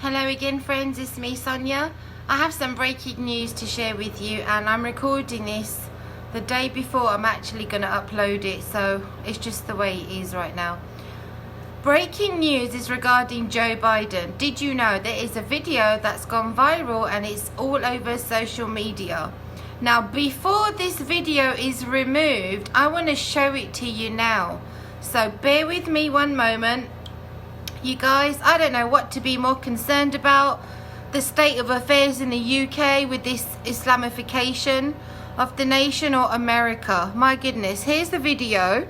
Hello again friends, it's me Sonia. I have some breaking news to share with you and I'm recording this the day before I'm actually going to upload it, so it's just the way it is right now. Breaking news is regarding Joe Biden. Did you know there is a video that's gone viral and it's all over social media? Now before this video is removed, I want to show it to you now. So bear with me one moment. You guys, I don't know what to be more concerned about, the state of affairs in the UK with this Islamification of the nation, or America. My goodness, here's the video.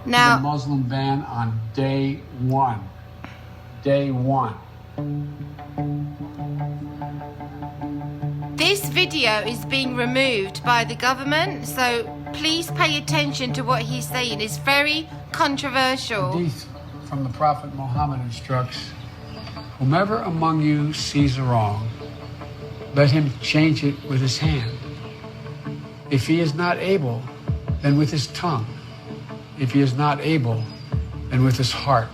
Now, the Muslim ban on day one. Day one. This video is being removed by the government, so please pay attention to what he's saying. It's very controversial. From the Prophet Muhammad instructs, whomever among you sees a wrong, let him change it with his hand. If he is not able, then with his tongue. If he is not able, then with his heart.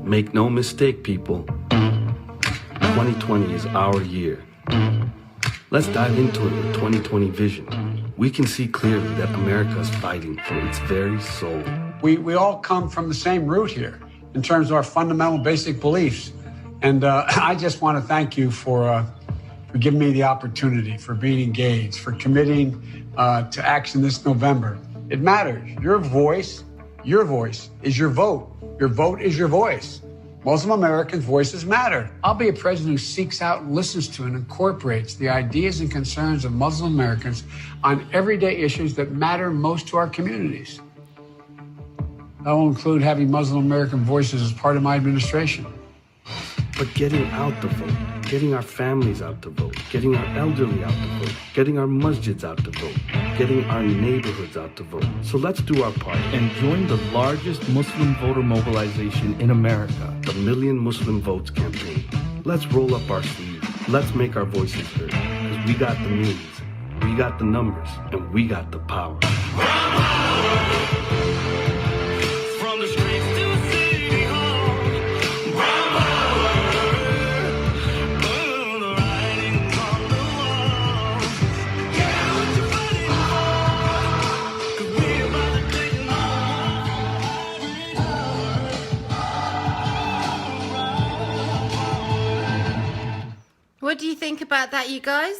Make no mistake, people. 2020 is our year. Let's dive into it with 2020 vision. We can see clearly that America is fighting for its very soul. We all come from the same root here in terms of our fundamental basic beliefs. And I just want to thank you for giving me the opportunity, for being engaged, for committing to action this November. It matters. Your voice is your vote. Your vote is your voice. Muslim Americans' voices matter. I'll be a president who seeks out and listens to and incorporates the ideas and concerns of Muslim Americans on everyday issues that matter most to our communities. That will include having Muslim American voices as part of my administration. But getting out the vote, getting our families out to vote, getting our elderly out to vote, getting our masjids out to vote, getting our neighborhoods out to vote. So let's do our part and join the largest Muslim voter mobilization in America, the Million Muslim Votes campaign. Let's roll up our sleeves. Let's make our voices heard. Because we got the means, we got the numbers, and we got the power. What do you think about that, you guys?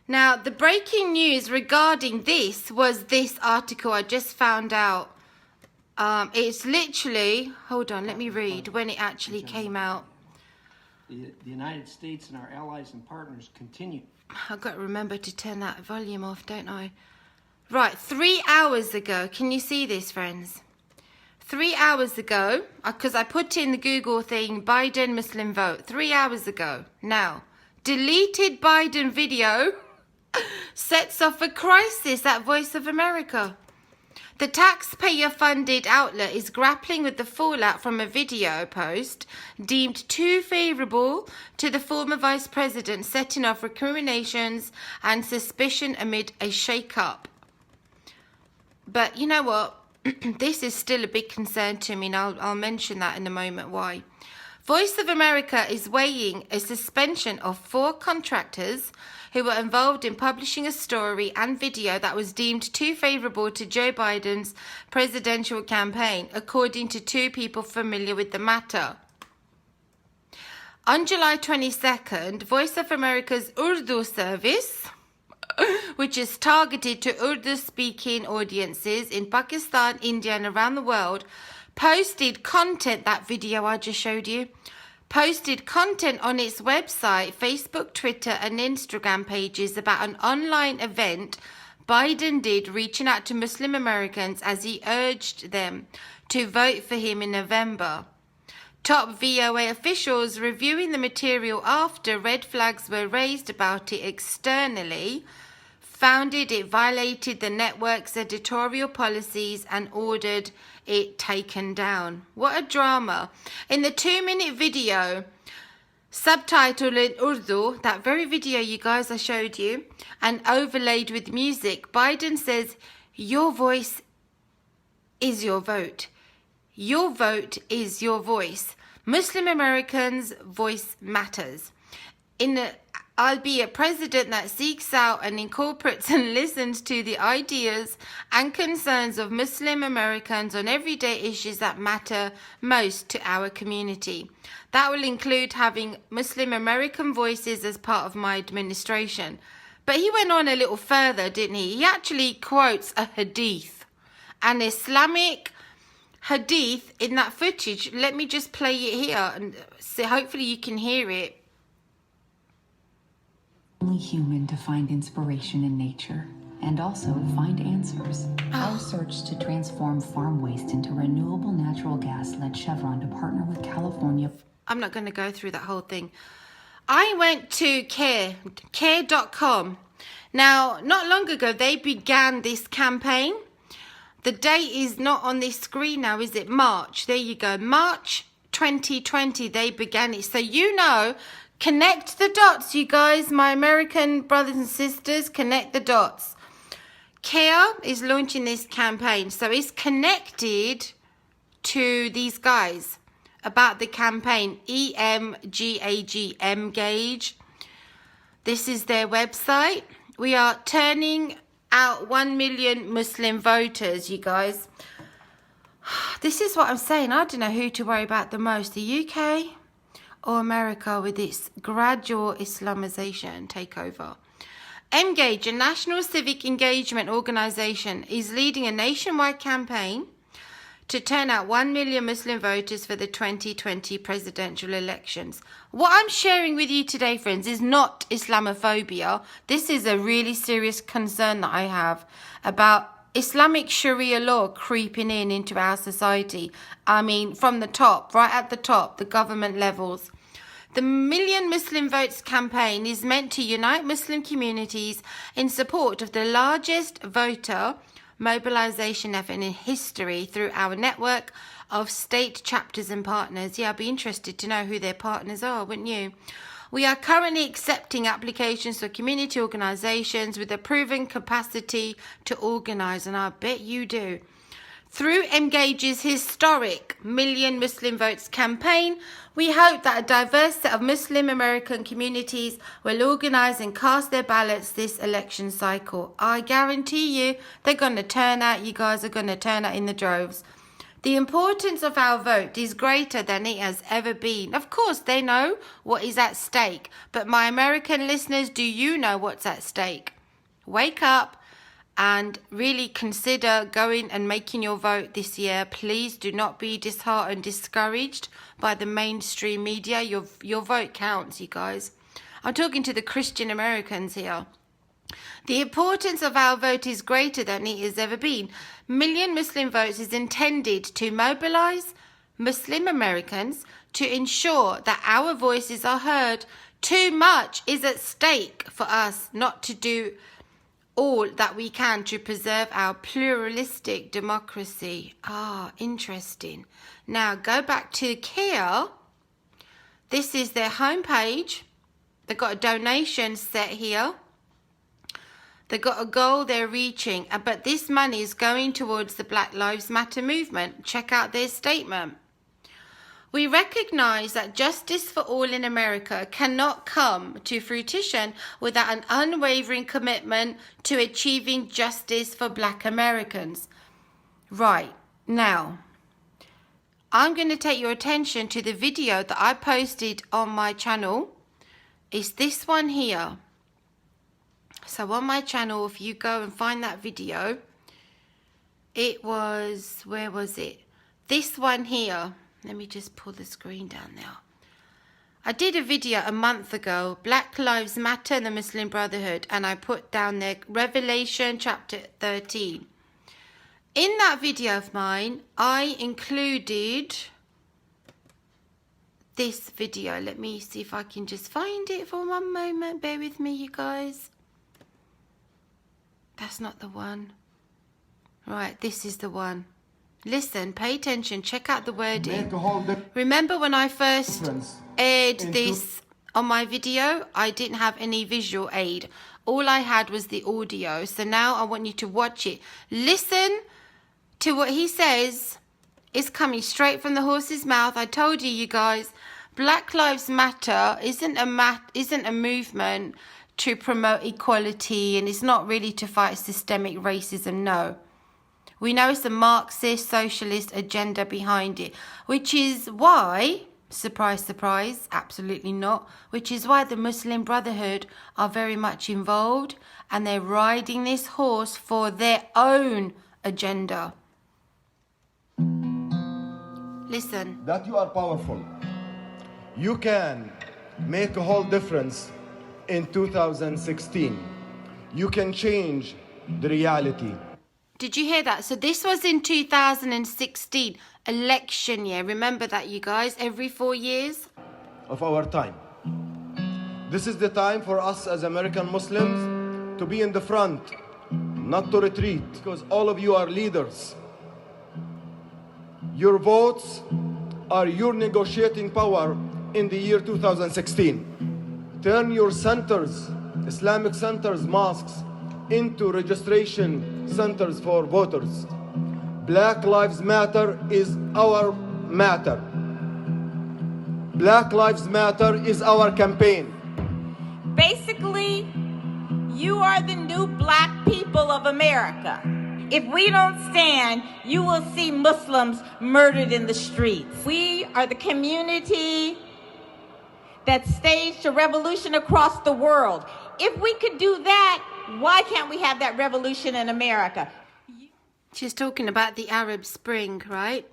Now, the breaking news regarding this was this article I just found out. It's literally, hold on, let me read when it actually came out. The United States and our allies and partners continue. I've got to remember to turn that volume off, don't I? Right, 3 hours ago. Can you see this, friends? 3 hours ago, because I put in the Google thing, Biden Muslim vote, 3 hours ago. Now, deleted Biden video sets off a crisis at Voice of America. The taxpayer-funded outlet is grappling with the fallout from a video post deemed too favourable to the former vice president, setting off recriminations and suspicion amid a shake-up. But you know what? This is still a big concern to me, and I'll mention that in a moment why. Voice of America is weighing a suspension of 4 contractors who were involved in publishing a story and video that was deemed too favourable to Joe Biden's presidential campaign, according to 2 people familiar with the matter. On July 22nd, Voice of America's Urdu service, which is targeted to Urdu-speaking audiences in Pakistan, India and around the world, posted content, that video I just showed you, posted content on its website, Facebook, Twitter and Instagram pages about an online event Biden did reaching out to Muslim Americans as he urged them to vote for him in November. Top VOA officials reviewing the material after red flags were raised about it externally found it violated the network's editorial policies and ordered it taken down. What a drama. In the 2-minute video, subtitled in Urdu, that very video you guys I showed you, and overlaid with music, Biden says, "Your voice is your vote. Your vote is your voice. Muslim Americans' voice matters. I'll be a president that seeks out and incorporates and listens to the ideas and concerns of Muslim Americans on everyday issues that matter most to our community. That will include having Muslim American voices as part of my administration. But he went on a little further, didn't he? He actually quotes a hadith, an Islamic hadith in that footage. Let me just play it here and so hopefully you can hear it. Only human to find inspiration in nature and also find answers. Our search to transform farm waste into renewable natural gas led Chevron to partner with California. I'm not going to go through that whole thing. I went to care.com. Now, not long ago, they began this campaign. The date is not on this screen now, is it? March. There you go. March 2020, they began it. So, you know, connect the dots, you guys, my American brothers and sisters, connect the dots. CARE is launching this campaign. So it's connected to these guys about the campaign, EMGAG, Mgage. This is their website. We are turning out 1 million Muslim voters, you guys. This is what I'm saying. I don't know who to worry about the most, the UK or America with its gradual Islamization takeover. Mgage, a national civic engagement organization, is leading a nationwide campaign to turn out 1 million Muslim voters for the 2020 presidential elections. What I'm sharing with you today, friends, is not Islamophobia. This is a really serious concern that I have about Islamic Sharia law creeping into our society. I mean, from the top, right at the top, the government levels. The Million Muslim Votes campaign is meant to unite Muslim communities in support of the largest voter mobilization effort in history through our network of state chapters and partners. Yeah, I'd be interested to know who their partners are, wouldn't you? We are currently accepting applications for community organizations with a proven capacity to organize, and I bet you do. Through Mgage's historic Million Muslim Votes campaign, we hope that a diverse set of Muslim American communities will organise and cast their ballots this election cycle. I guarantee you they're going to turn out, you guys are going to turn out in the droves. The importance of our vote is greater than it has ever been. Of course, they know what is at stake. But my American listeners, do you know what's at stake? Wake up and really consider going and making your vote this year. Please do not be disheartened, discouraged by the mainstream media. Your vote counts, you guys. I'm talking to the Christian Americans here. The importance of our vote is greater than it has ever been. Million Muslim Votes is intended to mobilize Muslim Americans to ensure that our voices are heard. Too much is at stake for us not to do all that we can to preserve our pluralistic democracy. Interesting. Now go back to CARE. This is their homepage. They've got a donation set here. They've got a goal they're reaching, but this money is going towards the Black Lives Matter movement. Check out their statement. We recognize that justice for all in America cannot come to fruition without an unwavering commitment to achieving justice for Black Americans. Right, now, I'm going to take your attention to the video that I posted on my channel. It's this one here. So on my channel, if you go and find that video, it was, where was it? This one here. Let me just pull the screen down now. I did a video a month ago, Black Lives Matter and the Muslim Brotherhood, and I put down there Revelation chapter 13. In that video of mine, I included this video. Let me see if I can just find it for one moment. Bear with me, you guys. That's not the one. Right, this is the one. Listen, pay attention, check out the wording. Remember when I first aired this on my video, I didn't have any visual aid. All I had was the audio. So now I want you to watch it. Listen to what he says It's coming straight from the horse's mouth. I told you, you guys, Black Lives Matter isn't a movement to promote equality, and it's not really to fight systemic racism. No. We know it's a Marxist, socialist agenda behind it, which is why, surprise, surprise, absolutely not, which is why the Muslim Brotherhood are very much involved, and they're riding this horse for their own agenda. Listen. That you are powerful. You can make a whole difference in 2016. You can change the reality. Did you hear that? So this was in 2016, election year. Remember that, you guys, every 4 years? Of our time. This is the time for us as American Muslims to be in the front, not to retreat, because all of you are leaders. Your votes are your negotiating power in the year 2016. Turn your centers, Islamic centers, mosques, into registration centers for voters. Black Lives Matter is our matter. Black Lives Matter is our campaign. Basically, you are the new black people of America. If we don't stand, you will see Muslims murdered in the streets. We are the community that staged a revolution across the world. If we could do that, why can't we have that revolution in America? She's talking about the Arab Spring, right?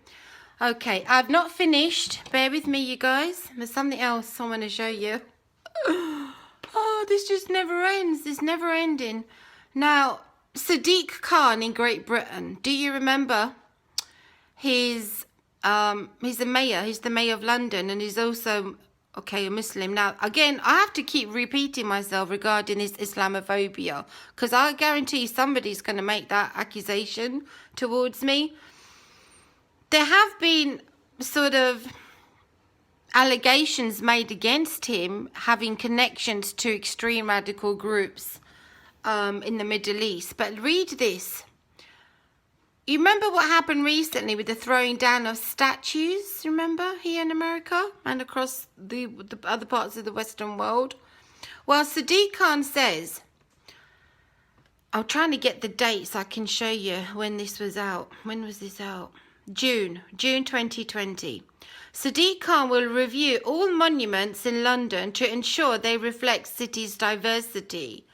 Okay, I've not finished. Bear with me, you guys. There's something else I want to show you. Oh, this just never ends. It's never ending. Now, Sadiq Khan in Great Britain. Do you remember? He's the mayor. He's the mayor of London, and he's also a Muslim. Now, again, I have to keep repeating myself regarding this Islamophobia, because I guarantee somebody's going to make that accusation towards me. There have been sort of allegations made against him having connections to extreme radical groups in the Middle East. But read this. You remember what happened recently with the throwing down of statues, remember, here in America and across the other parts of the Western world? Well, Sadiq Khan says, I'm trying to get the dates so I can show you when this was out. When was this out? June 2020. Sadiq Khan will review all monuments in London to ensure they reflect city's diversity.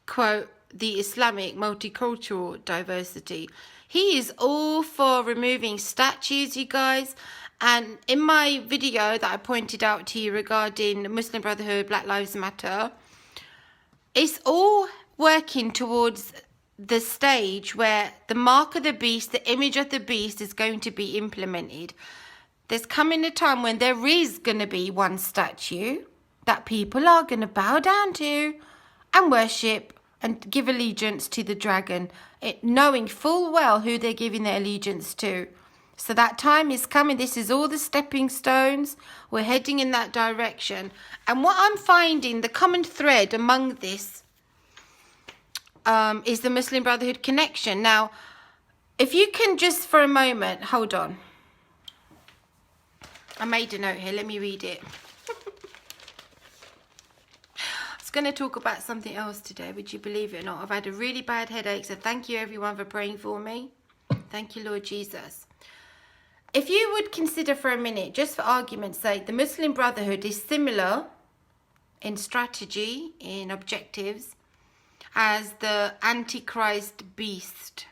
Quote, the Islamic multicultural diversity. He is all for removing statues, you guys. And in my video that I pointed out to you regarding the Muslim Brotherhood, Black Lives Matter, it's all working towards the stage where the mark of the beast, the image of the beast, is going to be implemented. There's coming a time when there is going to be one statue that people are going to bow down to and worship and give allegiance to the dragon, knowing full well who they're giving their allegiance to. So that time is coming. This is all the stepping stones. We're heading in that direction. And what I'm finding, the common thread among this is the Muslim Brotherhood connection. Now, if you can just for a moment, hold on. I made a note here. Let me read it. Going to talk about something else today, would you believe it or not? I've had a really bad headache, so thank you everyone for praying for me. Thank you, Lord Jesus. If you would consider for a minute, just for argument's sake, the Muslim Brotherhood is similar in strategy, in objectives, as the Antichrist beast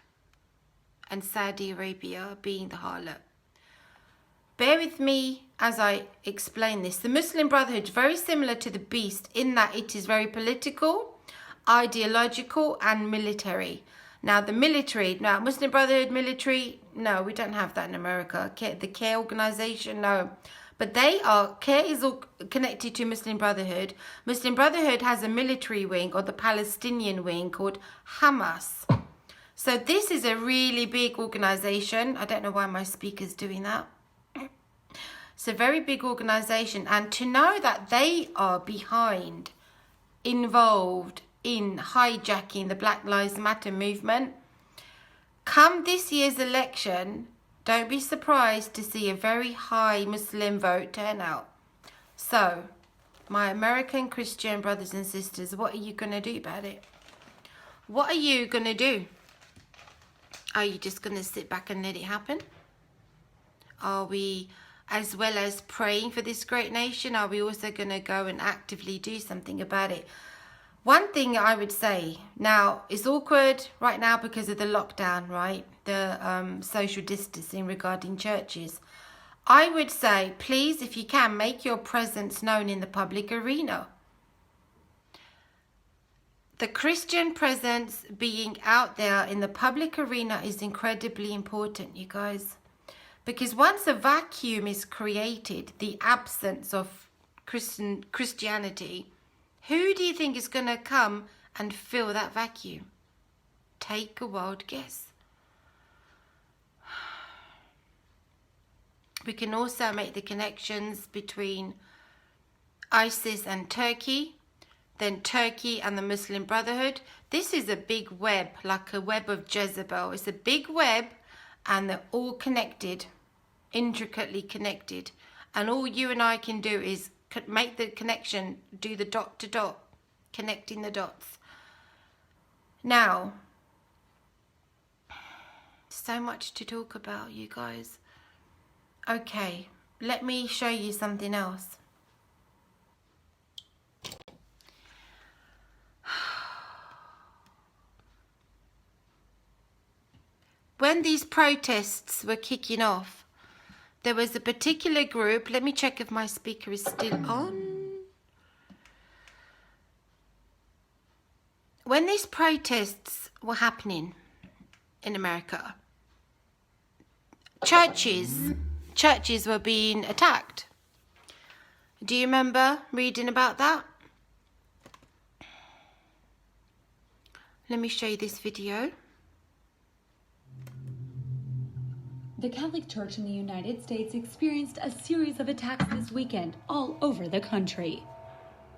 and Saudi Arabia being the harlot. Bear with me as I explain this. The Muslim Brotherhood is very similar to the beast in that it is very political, ideological and military. Now the military, Muslim Brotherhood military, no, we don't have that in America. The CARE organization, no. But CARE is all connected to Muslim Brotherhood. Muslim Brotherhood has a military wing, or the Palestinian wing, called Hamas. So this is a really big organization. I don't know why my speaker's doing that. It's a very big organization, and to know that they are involved in hijacking the Black Lives Matter movement, come this year's election, Don't be surprised to see a very high Muslim vote turnout. So, my American Christian brothers and sisters, what are you going to do about it? What are you going to do? Are you just going to sit back and let it happen? Are we, as well as praying for this great nation, are we also going to go and actively do something about it? One thing I would say, now it's awkward right now because of the lockdown, right? The social distancing regarding churches. I would say, please, if you can, make your presence known in the public arena. The Christian presence being out there in the public arena is incredibly important, you guys. Because once a vacuum is created, the absence of Christianity, who do you think is going to come and fill that vacuum? Take a wild guess. We can also make the connections between ISIS and Turkey, then Turkey and the Muslim Brotherhood. This is a big web, like a web of Jezebel. It's a big web and they're all connected, intricately connected. And all you and I can do is make the connection, do the dot to dot, connecting the dots. Now, so much to talk about, you guys. Okay, let me show you something else. When these protests were kicking off, there was a particular group. Let me check if my speaker is still on. When these protests were happening in America, churches were being attacked. Do you remember reading about that? Let me show you this video. The Catholic Church in the United States experienced a series of attacks this weekend all over the country.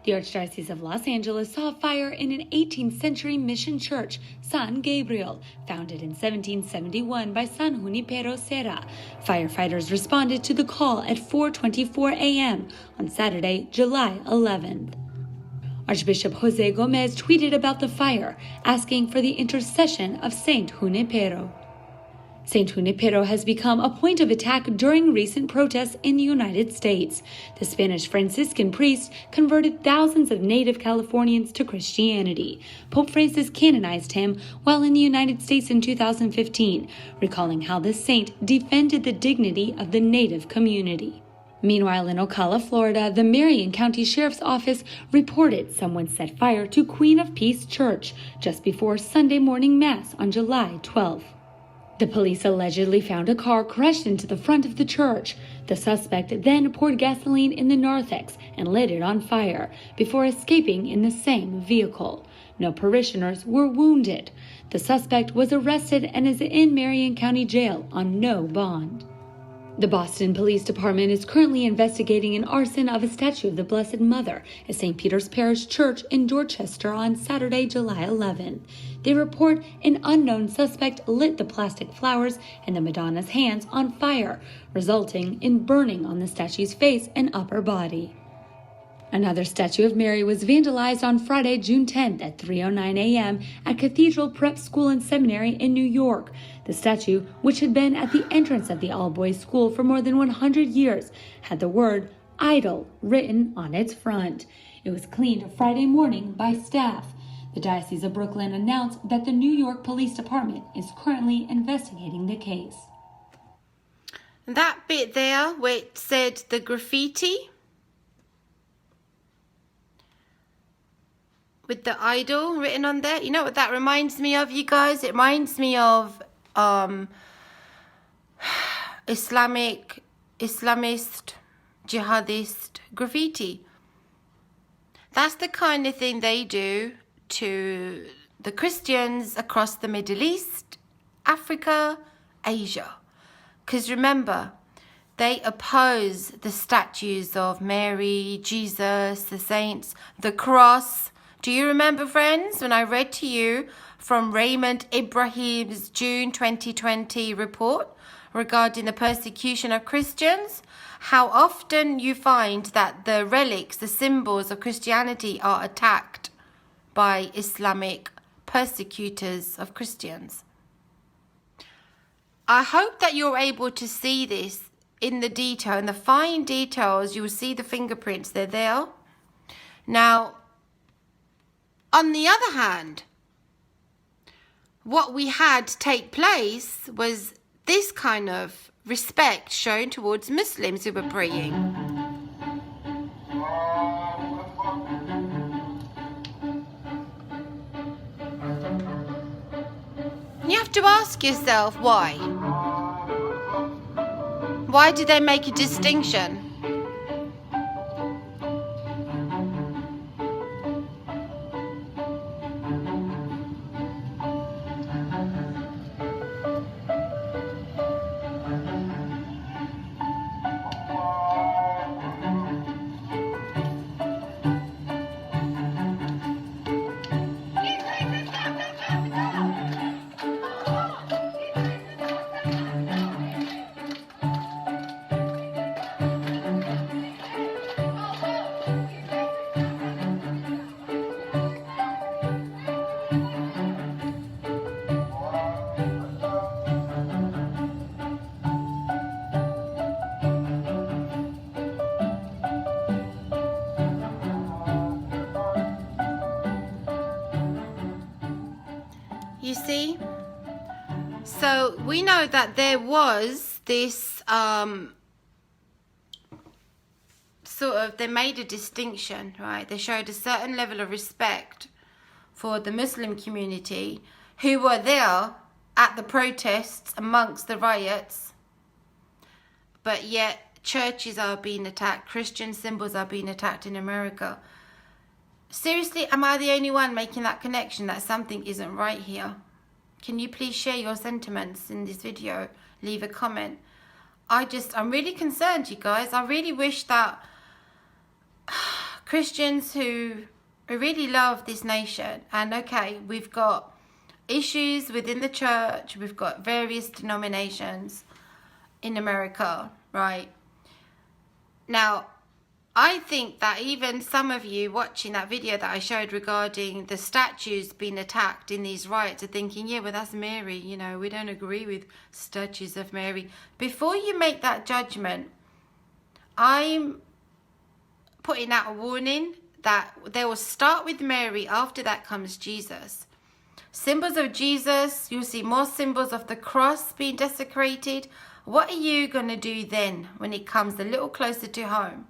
The Archdiocese of Los Angeles saw a fire in an 18th century mission church, San Gabriel, founded in 1771 by San Junipero Serra. Firefighters responded to the call at 4:24 a.m. on Saturday, July 11th. Archbishop Jose Gomez tweeted about the fire, asking for the intercession of Saint Junipero. Saint Junipero has become a point of attack during recent protests in the United States. The Spanish Franciscan priest converted thousands of native Californians to Christianity. Pope Francis canonized him while in the United States in 2015, recalling how the saint defended the dignity of the native community. Meanwhile, in Ocala, Florida, the Marion County Sheriff's Office reported someone set fire to Queen of Peace Church just before Sunday morning Mass on July 12th. The police allegedly found a car crashed into the front of the church. The suspect then poured gasoline in the narthex and lit it on fire before escaping in the same vehicle. No parishioners were wounded. The suspect was arrested and is in Marion County Jail on no bond. The Boston Police Department is currently investigating an arson of a statue of the Blessed Mother at St. Peter's Parish Church in Dorchester on Saturday, July 11th. They report an unknown suspect lit the plastic flowers and the Madonna's hands on fire, resulting in burning on the statue's face and upper body. Another statue of Mary was vandalized on Friday, June 10th at 3:09 a.m. at Cathedral Prep School and Seminary in New York. The statue, which had been at the entrance of the all-boys school for more than 100 years, had the word idol written on its front. It was cleaned Friday morning by staff. The Diocese of Brooklyn announced that the New York Police Department is currently investigating the case. That bit there where it said the graffiti with the idol written on there, you know what that reminds me of, you guys? It reminds me of Islamist, jihadist graffiti. That's the kind of thing they do to the Christians across the Middle East, Africa, Asia. Because remember, they oppose the statues of Mary, Jesus, the saints, the cross. Do you remember, friends, when I read to you from Raymond Ibrahim's June 2020 report? regarding the persecution of Christians, how often you find that the relics, the symbols of Christianity are attacked by Islamic persecutors of Christians. I hope that you're able to see this in the detail, in the fine details. You'll see the fingerprints, they're there. Now, on the other hand, what we had take place was this kind of respect shown towards Muslims who were praying. You have to ask yourself why. Why did they make a distinction? You see? So we know that there was this they made a distinction, right? They showed a certain level of respect for the Muslim community who were there at the protests amongst the riots, but yet churches are being attacked, Christian symbols are being attacked in America. Seriously, am I the only one making that connection that something isn't right here? Can you please share your sentiments in this video? Leave a comment. I'm really concerned, you guys. I really wish that Christians who really love this nation, and okay, we've got issues within the church, we've got various denominations in America, right? Now, I think that even some of you watching that video that I showed regarding the statues being attacked in these riots are thinking, yeah, well, that's Mary. You know, we don't agree with statues of Mary. Before you make that judgment, I'm putting out a warning that they will start with Mary. After that comes Jesus. Symbols of Jesus, you'll see more symbols of the cross being desecrated. What are you going to do then when it comes a little closer to home?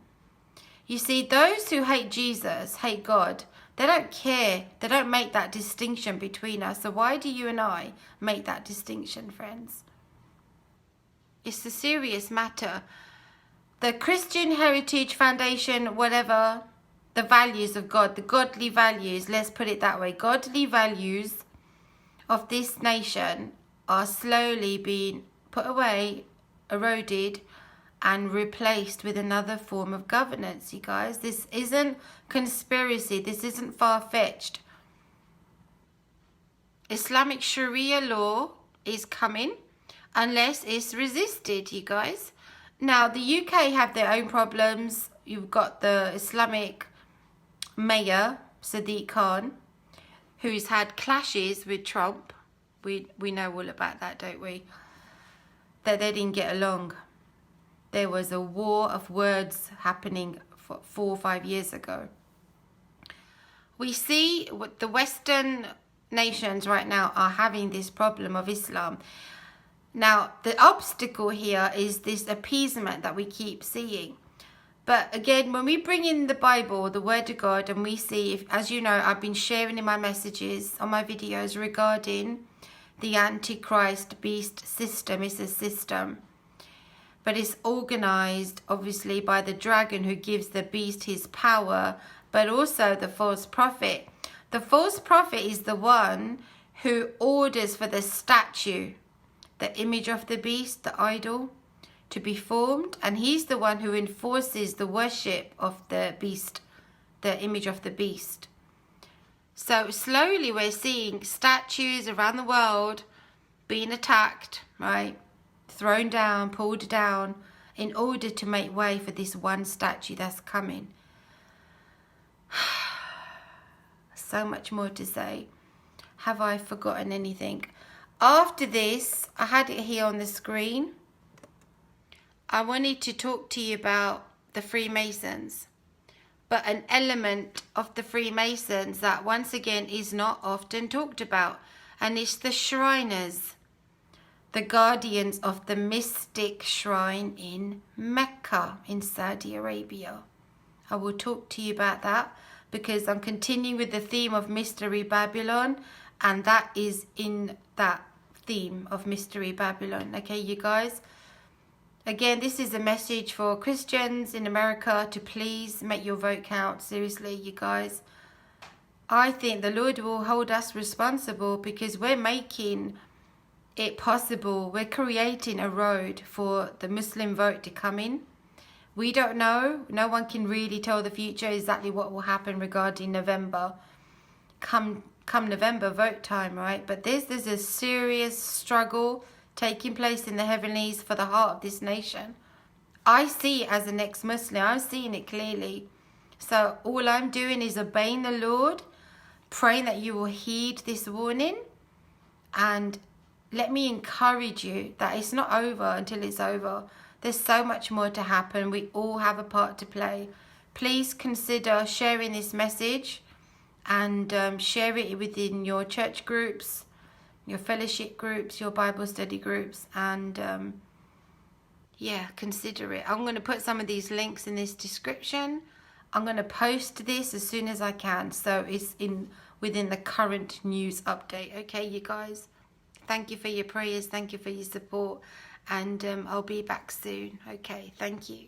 You see, those who hate Jesus, hate God, they don't care. They don't make that distinction between us. So why do you and I make that distinction, friends? It's a serious matter. The Christian Heritage Foundation, whatever, the values of God, the godly values, let's put it that way, godly values of this nation are slowly being put away, eroded, and replaced with another form of governance, you guys. This isn't conspiracy. This isn't far-fetched. Islamic Sharia law is coming unless it's resisted, you guys. Now, the UK have their own problems. You've got the Islamic mayor, Sadiq Khan, who's had clashes with Trump. We know all about that, don't we? That they didn't get along. There was a war of words happening 4 or 5 years ago. We see what the Western nations right now are having this problem of Islam. Now, the obstacle here is this appeasement that we keep seeing. But again, when we bring in the Bible, the Word of God, and we see, if, as you know, I've been sharing in my messages on my videos regarding the Antichrist beast system. It's a system. But it's organized, obviously, by the dragon who gives the beast his power, but also the false prophet. The false prophet is the one who orders for the statue, the image of the beast, the idol, to be formed. And he's the one who enforces the worship of the beast, the image of the beast. So slowly we're seeing statues around the world being attacked, right? thrown down, pulled down, in order to make way for this one statue that's coming. So much more to say. Have I forgotten anything? After this, I had it here on the screen. I wanted to talk to you about the Freemasons, but an element of the Freemasons that once again is not often talked about, and it's the Shriners, the guardians of the mystic shrine in Mecca in Saudi Arabia. I will talk to you about that because I'm continuing with the theme of Mystery Babylon, and that is in that theme of Mystery Babylon. Okay, you guys? Again, this is a message for Christians in America to please make your vote count. Seriously, you guys. I think the Lord will hold us responsible because we're making it possible. We're creating a road for the Muslim vote to come in. We don't know. No one can really tell the future exactly what will happen regarding November. Come November vote time, right? But there's a serious struggle taking place in the heavenlies for the heart of this nation. I see it as an ex-Muslim. I'm seeing it clearly. So all I'm doing is obeying the Lord, praying that you will heed this warning, and let me encourage you that it's not over until it's over. There's so much more to happen. We all have a part to play. Please consider sharing this message and share it within your church groups, your fellowship groups, your Bible study groups, and yeah, consider it. I'm going to put some of these links in this description. I'm going to post this as soon as I can, so it's within the current news update. Okay, you guys? Thank you for your prayers. Thank you for your support. And I'll be back soon. Okay, thank you.